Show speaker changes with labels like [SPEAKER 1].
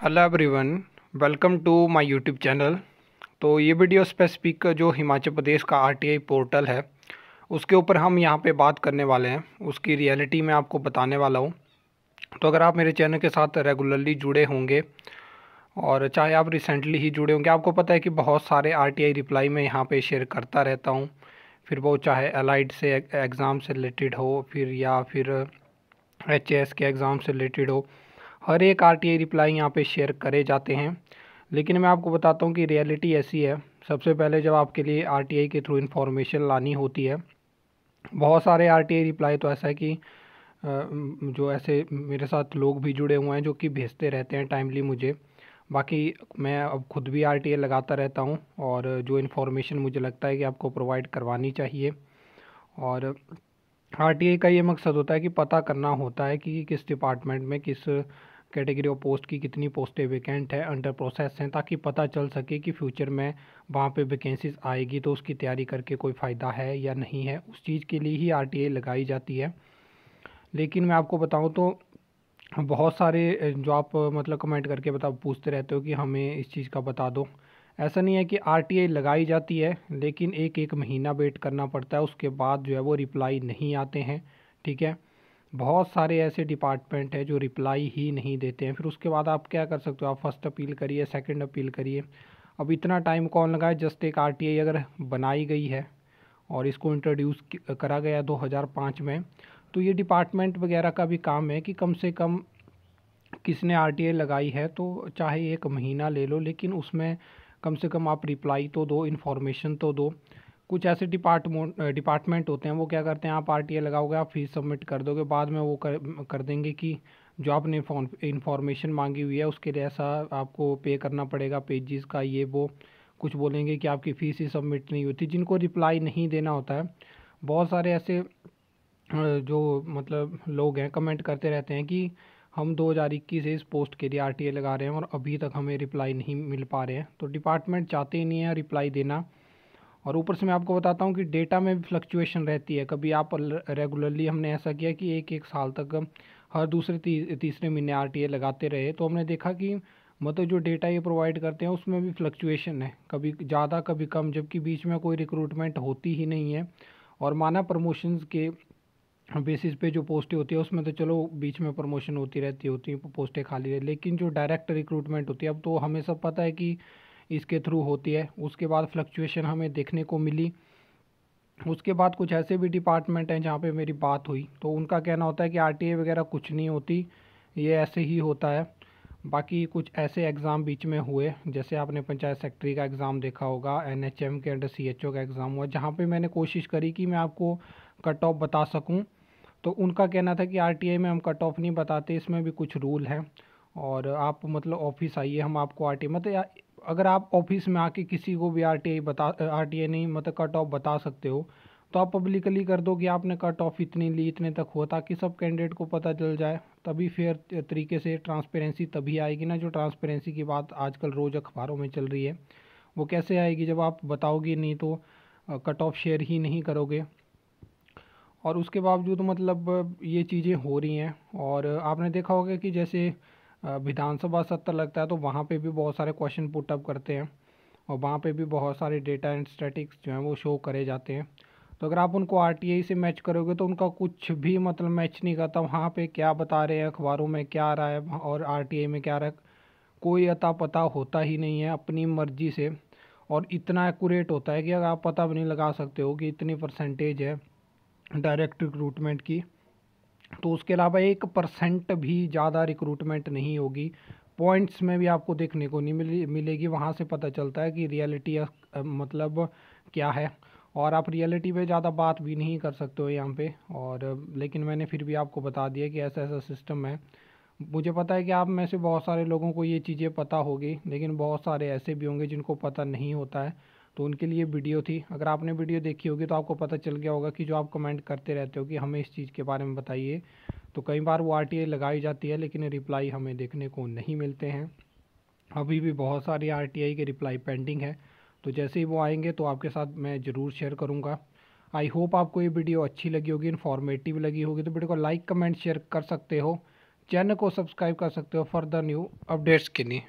[SPEAKER 1] Hello everyone, welcome to my YouTube channel. तो ये video specific जो हिमाचल प्रदेश का आरटीआई पोर्टल है उसके ऊपर हम यहाँ पे बात करने वाले हैं, उसकी रियलिटी मैं आपको बताने वाला हूँ। तो अगर आप मेरे चैनल के साथ रेगुलरली जुड़े होंगे और चाहे आप रिसेंटली ही जुड़े होंगे, आपको पता है कि बहुत सारे आरटीआई रिप्लाई मैं यहाँ पे शेयर करता रहता हूँ। फिर वो चाहे एलाइड से एग्ज़ाम से रिलेटेड हो, फिर या फिर एचएएस के एग्ज़ाम से रिलेटेड हो, हर एक आरटीआई रिप्लाई यहाँ पे शेयर करे जाते हैं। लेकिन मैं आपको बताता हूँ कि रियलिटी ऐसी है। सबसे पहले जब आपके लिए आरटीआई के थ्रू इन्फॉर्मेशन लानी होती है, बहुत सारे आरटीआई रिप्लाई तो ऐसा है कि जो ऐसे मेरे साथ लोग भी जुड़े हुए हैं जो कि भेजते रहते हैं टाइमली मुझे। बाकी मैं अब खुद भी आरटीआई लगाता रहता हूँ और जो इन्फॉर्मेशन मुझे लगता है कि आपको प्रोवाइड करवानी चाहिए। और आरटीआई का ये मकसद होता है कि पता करना होता है कि किस डिपार्टमेंट में किस कैटेगरी ऑफ पोस्ट की कितनी पोस्टें वैकेंट है, अंडर प्रोसेस हैं, ताकि पता चल सके कि फ्यूचर में वहाँ पे वैकेंसीज आएगी तो उसकी तैयारी करके कोई फ़ायदा है या नहीं है। उस चीज़ के लिए ही आरटीआई लगाई जाती है। लेकिन मैं आपको बताऊँ तो बहुत सारे जो आप मतलब कमेंट करके पूछते रहते हो कि हमें इस चीज़ का बता दो। ऐसा नहीं है कि आरटीआई लगाई जाती है, लेकिन एक एक महीना वेट करना पड़ता है, उसके बाद जो है वो रिप्लाई नहीं आते हैं। ठीक है, बहुत सारे ऐसे डिपार्टमेंट हैं जो रिप्लाई ही नहीं देते हैं। फिर उसके बाद आप क्या कर सकते हो, आप फर्स्ट अपील करिए, सेकंड अपील करिए। अब इतना टाइम कौन लगाए। जस्ट एक आरटीआई अगर बनाई गई है और इसको इंट्रोड्यूस करा गया 2005 में, तो ये डिपार्टमेंट वगैरह का भी काम है कि कम से कम किसने आरटीआई लगाई है तो चाहे एक महीना ले लो, लेकिन उसमें कम से कम आप रिप्लाई तो दो, इन्फॉर्मेशन तो दो। कुछ ऐसे डिपार्टमेंट होते हैं, वो क्या करते हैं, आप आरटीआई लगाओगे, आप फीस सबमिट कर दोगे, बाद में वो कर देंगे कि जो आपने इन्फॉर्मेशन मांगी हुई है उसके लिए ऐसा आपको पे करना पड़ेगा, पेजेस का ये वो। कुछ बोलेंगे कि आपकी फ़ीस ही सबमिट नहीं होती, जिनको रिप्लाई नहीं देना होता है। बहुत सारे ऐसे जो मतलब लोग हैं कमेंट करते रहते हैं कि हम 2021 से इस पोस्ट के लिए आरटीआई लगा रहे हैं और अभी तक हमें रिप्लाई नहीं मिल पा रहे हैं। तो डिपार्टमेंट चाहते ही नहीं है रिप्लाई देना। और ऊपर से मैं आपको बताता हूँ कि डेटा में भी फ्लक्चुएशन रहती है। कभी आप रेगुलरली हमने ऐसा किया कि एक एक साल तक हर दूसरे तीसरे महीने आरटीआई लगाते रहे, तो हमने देखा कि मतलब जो डेटा ये प्रोवाइड करते हैं उसमें भी फ्लक्चुएशन है, कभी ज़्यादा कभी कम, जबकि बीच में कोई रिक्रूटमेंट होती ही नहीं है। और माना प्रमोशंस के बेसिस पे जो पोस्टें होती है उसमें तो चलो बीच में प्रमोशन होती है, पोस्टें खाली है, लेकिन जो डायरेक्ट रिक्रूटमेंट होती है, अब तो हमें सब पता है कि इसके थ्रू होती है। उसके बाद फ्लक्चुएशन हमें देखने को मिली। उसके बाद कुछ ऐसे भी डिपार्टमेंट हैं जहाँ पे मेरी बात हुई तो उनका कहना होता है कि आरटीआई वगैरह कुछ नहीं होती, ये ऐसे ही होता है। बाकी कुछ ऐसे एग्ज़ाम बीच में हुए, जैसे आपने पंचायत सेक्रेटरी का एग्ज़ाम देखा होगा, एनएचएम के अंडर सीएचओ का एग्ज़ाम हुआ, जहाँ पे मैंने कोशिश करी कि मैं आपको कट ऑफ बता सकूँ। तो उनका कहना था कि आरटीआई में हम कट ऑफ नहीं बताते, इसमें भी कुछ रूल हैं और आप मतलब ऑफिस आइए, हम आपको आरटीआई मतलब अगर आप ऑफिस में आके किसी को भी आरटीआई नहीं मतलब कट ऑफ बता सकते हो, तो आप पब्लिकली कर दो कि आपने कट ऑफ इतनी ली, इतने तक हुआ, ताकि सब कैंडिडेट को पता चल जाए। तभी फेयर तरीके से ट्रांसपेरेंसी तभी आएगी ना। जो ट्रांसपेरेंसी की बात आजकल रोज़ अखबारों में चल रही है, वो कैसे आएगी जब आप बताओगे नहीं, तो कट ऑफ शेयर ही नहीं करोगे। और उसके बावजूद मतलब ये चीज़ें हो रही हैं। और आपने देखा होगा कि जैसे विधानसभा सत्र लगता है तो वहाँ पे भी बहुत सारे क्वेश्चन पुट अप करते हैं और वहाँ पे भी बहुत सारे डेटा एंड स्टैटिक्स जो हैं वो शो करे जाते हैं। तो अगर आप उनको आरटीआई से मैच करोगे तो उनका कुछ भी मतलब मैच नहीं करता। वहाँ पे क्या बता रहे हैं, अखबारों में क्या आ रहा है और आरटीआई में क्या आ रहा है, कोई अता पता होता ही नहीं है, अपनी मर्जी से। और इतना एक्यूरेट होता है कि अगर आप पता भी नहीं लगा सकते हो कि इतनी परसेंटेज है डायरेक्ट रिक्रूटमेंट की, तो उसके अलावा 1% भी ज़्यादा रिक्रूटमेंट नहीं होगी। पॉइंट्स में भी आपको देखने को नहीं मिलेगी। वहाँ से पता चलता है कि रियलिटी मतलब क्या है। और आप रियलिटी पे ज़्यादा बात भी नहीं कर सकते हो यहाँ पे। और लेकिन मैंने फिर भी आपको बता दिया कि ऐसा ऐसा सिस्टम है। मुझे पता है कि आप में से बहुत सारे लोगों को ये चीज़ें पता होगी, लेकिन बहुत सारे ऐसे भी होंगे जिनको पता नहीं होता है। तो उनके लिए वीडियो थी। अगर आपने वीडियो देखी होगी तो आपको पता चल गया होगा कि जो आप कमेंट करते रहते हो कि हमें इस चीज़ के बारे में बताइए, तो कई बार वो आरटीआई लगाई जाती है लेकिन रिप्लाई हमें देखने को नहीं मिलते हैं। अभी भी बहुत सारी आरटीआई के रिप्लाई पेंडिंग है। तो जैसे ही वो आएंगे तो आपके साथ मैं ज़रूर शेयर करूँगा। आई होप आपको ये वीडियो अच्छी लगी होगी, इन्फॉर्मेटिव लगी होगी। तो वीडियो को लाइक कमेंट शेयर कर सकते हो। चैनल को सब्सक्राइब कर सकते हो फॉर द न्यू अपडेट्स के लिए।